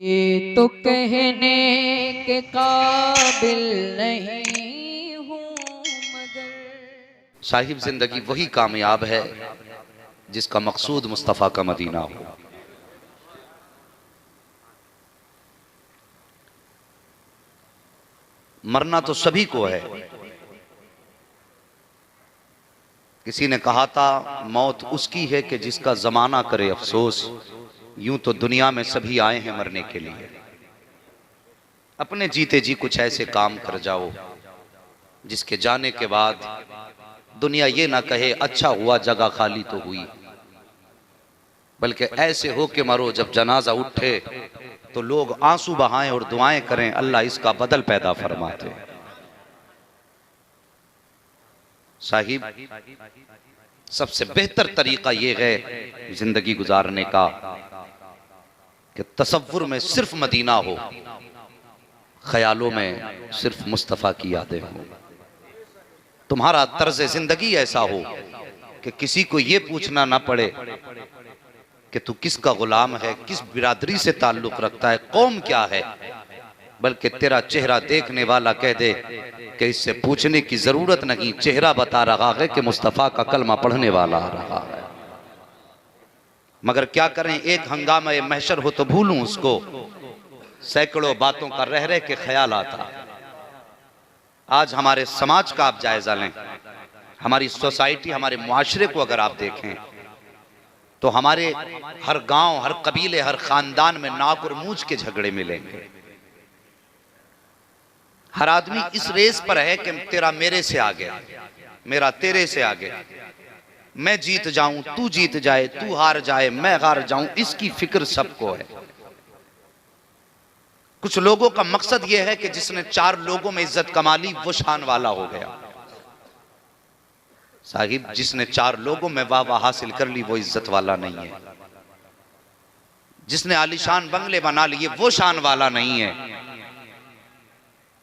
ये तो कहने के काबिल नहीं हूँ मगर साहिब जिंदगी वही कामयाब है जिसका मकसूद मुस्तफ़ा का मदीना हो। मरना तो सभी को है। किसी ने कहा था मौत उसकी है कि जिसका जमाना करे अफसोस। यूं तो दुनिया में सभी आए हैं मरने के लिए। अपने जीते जी कुछ ऐसे काम कर जाओ जिसके जाने के बाद दुनिया ये ना कहे अच्छा हुआ जगह खाली तो हुई, बल्कि ऐसे हो के मरो जब जनाजा उठे तो लोग आंसू बहाएं और दुआएं करें अल्लाह इसका बदल पैदा फरमाते। साहिब सबसे बेहतर तरीका ये है जिंदगी गुजारने का कि तसव्वुर में सिर्फ मदीना हो, ख्यालों में सिर्फ मुस्तफ़ा की यादें हो। तुम्हारा तर्ज जिंदगी ऐसा हो कि किसी को ये पूछना ना पड़े कि तू किसका गुलाम है, किस बिरादरी से ताल्लुक रखता है, कौम क्या है, बल्कि तेरा चेहरा देखने वाला कह दे कि इससे पूछने की जरूरत नहीं, चेहरा बता रहा है कि मुस्तफ़ा का कलमा पढ़ने वाला आ रहा है। मगर क्या करें, एक हंगामा महशर हो तो भूलूं उसको, सैकड़ों बातों का रह रह के ख्याल आता। आज हमारे समाज का आप जायजा लें, हमारी सोसाइटी, हमारे मुआशरे को अगर आप देखें तो हमारे हर गांव, हर कबीले, हर खानदान में नाक और मूंछ के झगड़े मिलेंगे। हर आदमी इस रेस पर है कि तेरा मेरे से आगे, मेरा तेरे से आगे, मैं जीत जाऊं तू जीत जाए, तू हार जाए मैं हार जाऊं, इसकी फिक्र सबको है। कुछ लोगों का मकसद यह है कि जिसने चार लोगों में इज्जत कमा ली वो शान वाला हो गया। साहिब जिसने चार लोगों में वाह वाह हासिल कर ली वो इज्जत वाला नहीं है। जिसने आलीशान बंगले बना लिए वो शान वाला नहीं है।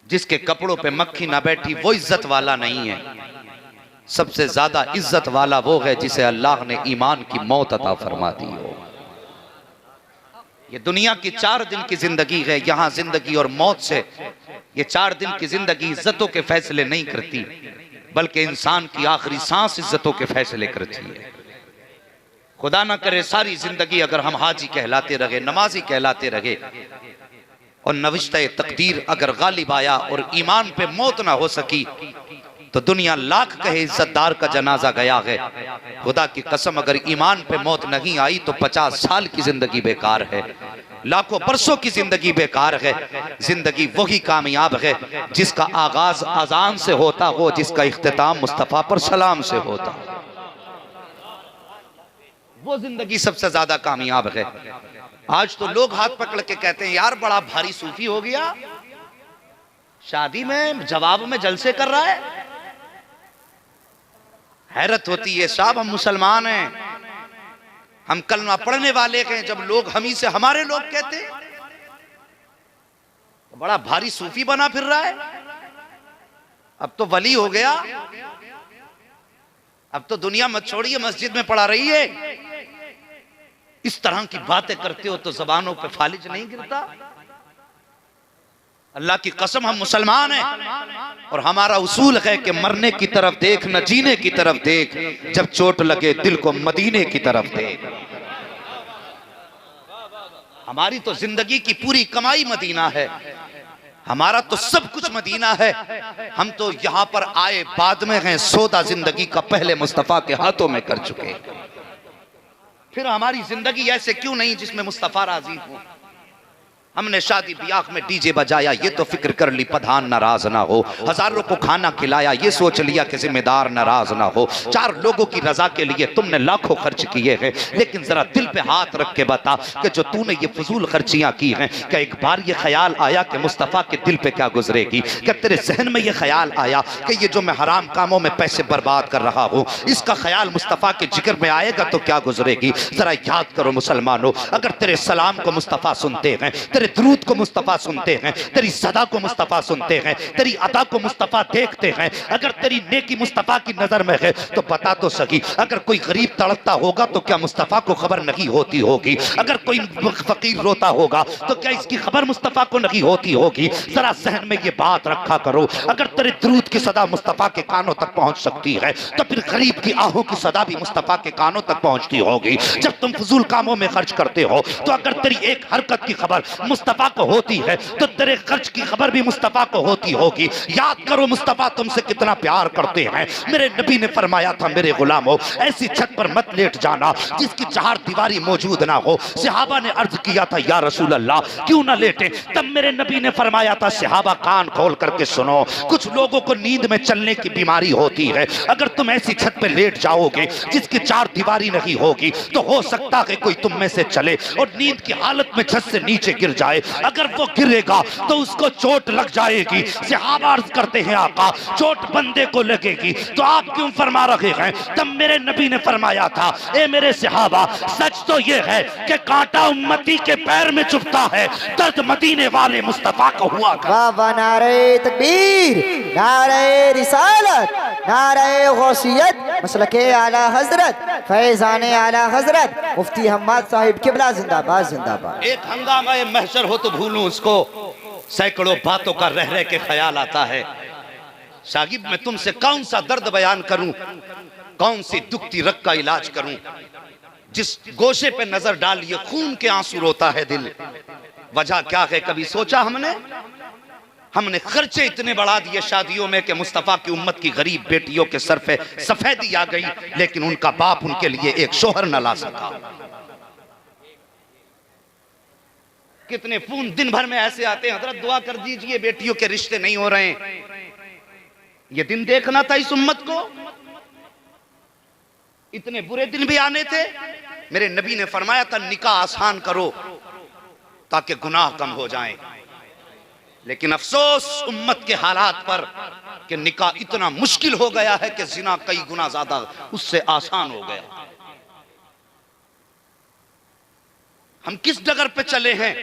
जिसके कपड़ों पे मक्खी ना बैठी वो इज्जत वाला नहीं है। सबसे ज्यादा इज्जत वाला वो है जिसे अल्लाह ने ईमान की मौत अता फरमा दी हो। ये दुनिया की 4 दिन की जिंदगी है, यहां जिंदगी और मौत से ये 4 दिन की जिंदगी इज्जतों के फैसले नहीं करती, बल्कि इंसान की आखिरी सांस इज्जतों के फैसले करती है। खुदा ना करे सारी जिंदगी अगर हम हाजी कहलाते रहे, नमाजी कहलाते रहे और नविश्ते तकदीर अगर गालिब आया और ईमान पे मौत ना हो सकी तो दुनिया लाख कहे इज्जतदार का जनाजा गया है। खुदा की कसम अगर ईमान पे मौत नहीं आई तो 50 साल की जिंदगी बेकार है, लाखों बरसों की जिंदगी बेकार है। जिंदगी वही कामयाब है जिसका आगाज अजान से होता हो, जिसका इख्तिताम मुस्तफ़ा पर सलाम से होता, वो जिंदगी सबसे ज्यादा कामयाब है। आज तो लोग हाथ पकड़ के कहते हैं यार बड़ा भारी सूफी हो गया, शादी में जवाब में जलसे कर रहा है। हैरत होती है साहब, हम मुसलमान हैं, हम कलमा पढ़ने वाले हैं, जब लोग हम ही से हमारे लोग कहते तो बड़ा भारी सूफी बना फिर रहा है। अब तो वली हो गया, अब तो दुनिया मत छोड़िए मस्जिद में पढ़ा रही है। इस तरह की बातें करते हो तो जबानों पे फालिज नहीं गिरता। अल्लाह की कसम हम मुसलमान हैं और हमारा उसूल है कि मरने की तरफ देख न जीने की तरफ देख, जब चोट लगे दिल को मदीने की तरफ देख। हमारी तो जिंदगी की पूरी कमाई मदीना है, हमारा तो सब कुछ मदीना है। हम तो यहां पर आए बाद में हैं, सौदा जिंदगी का पहले मुस्तफा के हाथों में कर चुके। फिर हमारी जिंदगी ऐसे क्यों नहीं जिसमें मुस्तफा राजी हो। हमने शादी ब्याह में डीजे बजाया, ये तो फिक्र कर ली प्रधान नाराज ना हो। हजारों को खाना खिलाया, ये सोच लिया कि जिम्मेदार नाराज ना हो। 4 लोगों की रजा के लिए तुमने लाखों खर्च किए हैं, लेकिन जरा दिल पे हाथ रख के बता कि जो तूने ये फजूल खर्चियां की हैं, क्या एक बार ये ख्याल आया कि मुस्तफ़ा के दिल पे क्या गुजरेगी? क्या तेरे जहन में ये ख्याल आया कि ये जो मैं हराम कामों में पैसे बर्बाद कर रहा हूँ, इसका ख्याल मुस्तफ़ा के जिक्र में आएगा तो क्या गुजरेगी? जरा याद करो मुसलमानों, अगर तेरे सलाम को मुस्तफ़ा सुनते हैं, तेरे दुरूद को मुस्तफ़ा सुनते हैं, तेरी सदा को मुस्तफ़ा सुनते हैं, तेरी अदा को मुस्तफ़ा देखते हैं। अगर तेरी नेकी मुस्तफ़ा की नजर में है तो बता तो सकी, अगर कोई गरीब तड़पता होगा तो क्या मुस्तफ़ा को खबर नहीं होती होगी? अगर कोई फकीर रोता होगा तो क्या इसकी खबर मुस्तफ़ा को नहीं होती होगी? जरा जहन में ये बात रखा करो। अगर तेरे दुरूद की सदा मुस्तफ़ा के कानों तक पहुंच सकती है तो फिर गरीब की आहों की सदा भी मुस्तफ़ा के कानों तक पहुंचती होगी। जब तुम फजूल कामों में खर्च करते हो तो अगर तेरी एक हरकत की खबर मुस्तफ़ा को होती है तो तेरे खर्च की खबर भी मुस्तफ़ा को होती होगी। याद करो मुस्तफ़ा तुमसे कितना प्यार करते हैं। मेरे नबी ने फरमाया था, मेरे गुलामों ऐसी छत पर मत लेट जाना जिसकी चार दीवारी मौजूद ना हो। सहाबा ने अर्ज किया था, या रसूल अल्लाह क्यों ना लेटे? तब मेरे नबी ने फरमाया था, सहाबा कान खोल करके सुनो, कुछ लोगों को नींद में चलने की बीमारी होती है। अगर तुम ऐसी छत पे लेट जाओगे जिसकी चार दीवारी नहीं होगी तो हो सकता है कोई तुम में से चले और नींद की हालत में छत से नीचे गिर जाए। अगर वो गिरेगा तो उसको चोट लग जाएगी। सहाबा अर्ज करते हैं, आका चोट बंदे को लगेगी तो आप क्यों फरमा रहे हैं? तब मेरे नबी ने फरमाया था, ए मेरे सहाबा सच तो ये है कि कांटा उम्मती के पैर में चुभता है, दर्द मदीने वाले मुस्तफा को हुआ। वाह वाह, नारे तकबीर, नारे रिसालत, नारे गौसियत, मसलके आला हजरत, फैजाने आला हजरत मुफ्ती हम्माद साहिब किबला जिंदाबाद जिंदाबाद। एक हंगामा महशर हो तो भूलूं उसको, सैकड़ों बातों का रह रह के ख्याल आता है। साहिब मैं तुमसे कौन सा दर्द बयान करूं, कौन सी दुखती रग का इलाज करूं? जिस गोशे पे नजर डालिए खून के आंसू रोता है दिल। वजह क्या है, कभी सोचा हमने? हमने खर्चे इतने बढ़ा दिए शादियों में कि मुस्तफा की उम्मत की गरीब बेटियों के सर पे सफेदी आ गई, लेकिन उनका बाप उनके लिए एक शोहर न ला सका। कितने फोन दिन भर में ऐसे आते हैं, हजरत दुआ कर दीजिए बेटियों के रिश्ते नहीं हो रहे हैं। ये दिन देखना था इस उम्मत को, इतने बुरे दिन भी आने थे। मेरे नबी ने फरमाया था, निकाह आसान करो ताकि गुनाह कम हो जाएं। लेकिन अफसोस उम्मत के हालात पर कि निकाह इतना मुश्किल हो गया है कि जिना कई गुना ज्यादा उससे आसान हो गया। हम किस डगर पे चले हैं,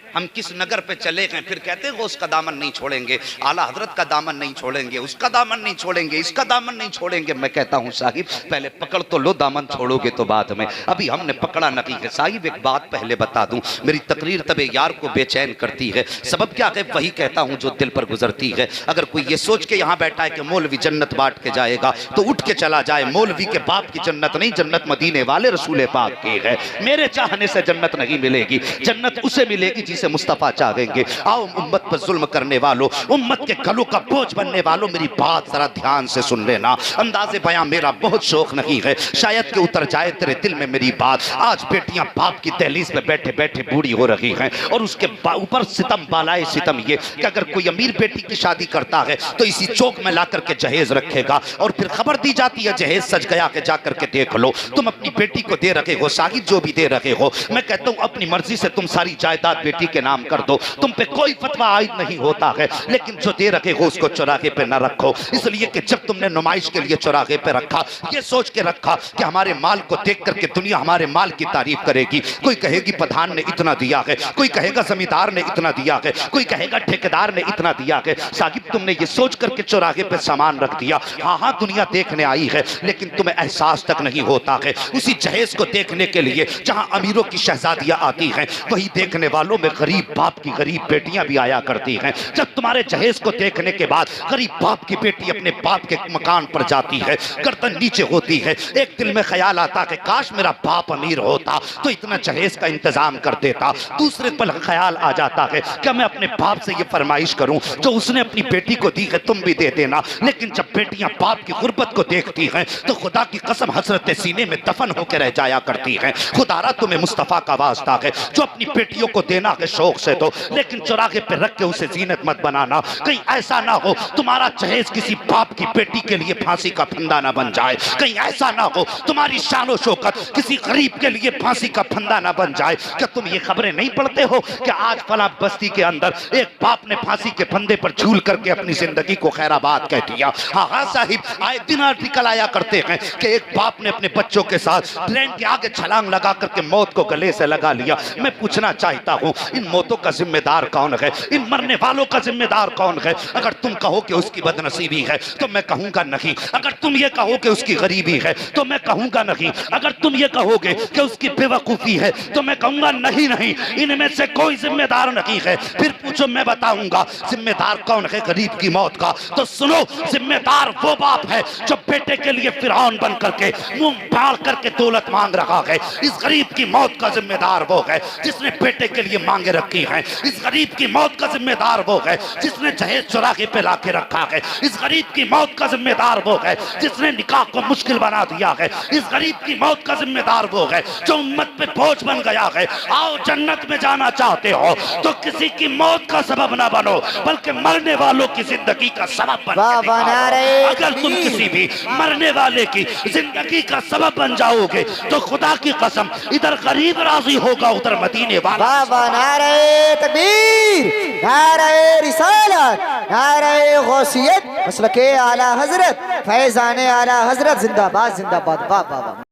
हम किस नगर पे चले गए? फिर कहते हैं उसका दामन नहीं छोड़ेंगे, आला हजरत का दामन नहीं छोड़ेंगे, उसका दामन नहीं छोड़ेंगे, इसका दामन नहीं छोड़ेंगे। मैं कहता हूं साहिब पहले पकड़ तो लो, दामन छोड़ोगे तो बाद में। अभी हमने पकड़ा नहीं है। साहिब एक बात पहले बता दूं, मेरी तकरीर तबे यार को बेचैन करती है। सबब क्या है वही कहता हूं जो दिल पर गुजरती है। अगर कोई ये सोच के यहाँ बैठा है कि मौलवी जन्नत बांट के जाएगा तो उठ के चला जाए। मौलवी के बाप की जन्नत नहीं, जन्नत मदीने वाले रसूल पाक की है। मेरे चाहने से जन्नत नहीं मिलेगी, जन्नत उसे मिलेगी जिसे मुस्तफा चाहेंगे। आओ उम्मत पर जुल्म करने वालों, उम्मत के गलों का बोझ बनने वालों, मेरी बात जरा ध्यान से सुन लेना। अंदाज़े बयां मेरा बहुत शौक नहीं है, शायद कि उतर जाए तेरे दिल में मेरी बात। आज बेटियां बाप की दहलीज में बैठे बैठे बूढ़ी हो रही हैं और उसके ऊपर सितम बालाए सितम ये कि अगर कोई अमीर बेटी की शादी करता है तो इसी चौक में ला करके जहेज रखेगा और फिर खबर दी जाती है जहेज सज गया के जा करके देख लो। तुम अपनी बेटी को दे रखे हो, साहिब जो भी दे रखे हो, मैं कहता हूं अपनी मर्जी से तुम सारी जायदाद बेटी के नाम कर दो, तुम पे कोई फतवा आयद नहीं होता है। लेकिन जो दे रखे हो उसको चौराहे पे न रखो, इसलिए कि जब तुमने नुमाइश के लिए चौराहे पे रखा, ये सोच के रखा कि हमारे माल को देख करके दुनिया हमारे माल की तारीफ करेगी। कोई कहेगी प्रधान ने इतना दिया है, कोई कहेगा जमींदार ने इतना दिया है, कोई कहेगा ठेकेदार ने इतना दिया है। साहिब तुमने ये सोच करके चौराहे पे सामान रख दिया। हाँ हाँ दुनिया देखने आई है, लेकिन तुम्हें एहसास तक नहीं होता है। उसी जहेज को देखने के लिए जहां अमीरों की शहजादियां आती हैं, वही देखने वालों में गरीब बाप की गरीब बेटियां भी आया करती हैं। जब तुम्हारे जहेज को देखने के बाद गरीब बाप की बेटी अपने बाप के मकान पर जाती है, गर्दन नीचे होती है, एक दिल में ख्याल आता कि काश मेरा बाप अमीर होता तो इतना जहेज का इंतजाम कर देता। दूसरे पल ख्याल आ जाता है कि मैं अपने बाप से ये फरमाइश करूं जो उसने अपनी बेटी को दी है, तुम भी दे देना। लेकिन जब बेटियां बाप की गुर्बत को देखती हैं तो खुदा की कसम हसरत सीने में दफन होकर रह जाया करती हैं। खुदारा तुम्हें मुस्तफा का वास्ता है, जो अपनी बेटियों को देना है शौक से दो, लेकिन चौराहे पे रख के उसे जीनत मत बनाना। कहीं ऐसा ना हो तुम्हारा जहेज किसी बाप की बेटी के लिए फांसी का फंदा ना बन जाए, कहीं ऐसा ना हो तुम्हारी शानो शौकत किसी गरीब के लिए फांसी का फंदा ना बन जाए। क्या तुम ये खबरें नहीं पढ़ते हो कि आज फला बस्ती के अंदर एक बाप ने फांसी के फंदे पर झूल करके अपनी जिंदगी को खैराबाद कह दिया? हाँ हाँ साहिब, आए दिन आर्टिकल आया करते हैं कि एक बाप ने अपने बच्चों के साथ ट्रेन के आगे छलांग लगा करके मौत को गले से लगा लिया। मैं पूछना चाहता हूँ इन मौतों का जिम्मेदार कौन है, इन मरने वालों का जिम्मेदार कौन है। अगर तुम कहो कि उसकी बदनसीबी है तो मैं कहूंगा नहीं। अगर तुम ये कहो कि उसकी गरीबी है तो मैं कहूंगा नहीं। अगर तुम ये कहोगे कि उसकी बेवकूफी है तो मैं कहूंगा नहीं नहीं, इनमें से कोई जिम्मेदार नहीं है। फिर पूछो, मैं बताऊंगा जिम्मेदार कौन है गरीब की मौत का। तो सुनो, जिम्मेदार वो बाप है जो बेटे के लिए फिरौन बन करके मुंह फाड़ करके दौलत मांग रहा है। इस गरीब की मौत का जिम्मेदार वो है जिसने बेटे के लिए मांगे रखी हैं। इस गरीब की मौत का जिम्मेदार वो है जिसने जहेज चौराहे पे लाके रखा है। इस गरीब की मौत का जिम्मेदार वो है जिसने निकाह को मुश्किल बना दिया है। इस गरीब की मौत का जिम्मेदार वो है जो उम्मत पे बोझ बन गया है। आओ, जन्नत में जाना चाहते हो तो किसी की मौत का सबब ना बनो, बल्कि मरने वालों की जिंदगी का सबब बनो। अगर तुम किसी भी मरने वाले की जिंदगी का सबब बन जाओगे तो खुदा की कसम इधर गरीब राजी होगा, उधर मदीने वाला। नारे तकबीर, नारे रिसालत, नारे गौसियत, मसलके आला हजरत, फैजाने आला हजरत जिंदाबाद जिंदाबाद। वाह वाह वाह।